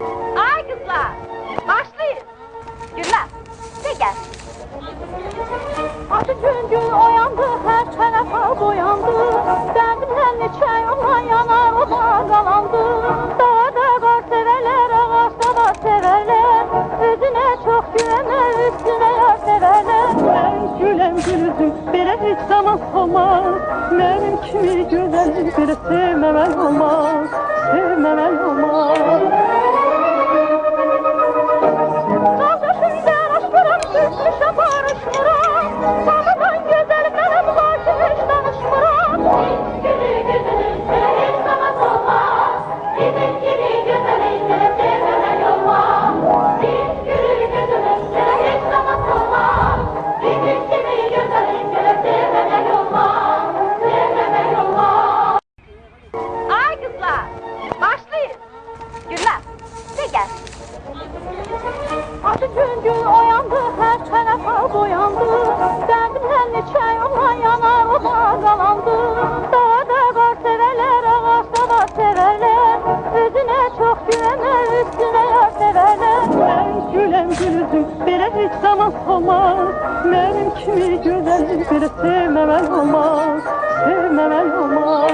Ay kızlar, başlayın. Gülmez, de gel. Acı gün oyandı, her tarafa boyandı. Derdimden neçə yolla yanar, o da qalandı. Dağda qar severler, ağaçda da severler. Özüne çok güvenler, üstüne yar severler. Ben gülem gülüzüm, belə hiç zaman olmaz. Benim kimi güzel bir sevmemen olmaz, sevmemen olmaz. Kardeşimden aşkıram, düşmüşe barışmıram. Babadan güzel benim var ki hiç danışmıram. Gülü güzülüm, sana hiç zaman olmaz. Bizim gibi güzelinle sevmemen olmaz. Biz gülü güzülüm, sana hiç zaman olmaz. Bizim gibi güzelinle sevmemen olmaz. Sevmemen olmaz. Ay kızlar, başlayın. Gülmez, de gel. Acı gün oyandı, her tarafa boyandı. Derdimden neçə yolla yanar, o da qalandı. Dağda qar severler, ağaçda da severler. Özüne çok güvenler, üstüne yar severler. Ben gülem gülüzüm, belə hiç zaman olmaz. Benim kimi güzel bir sevmemen olmaz, sevmemen olmaz.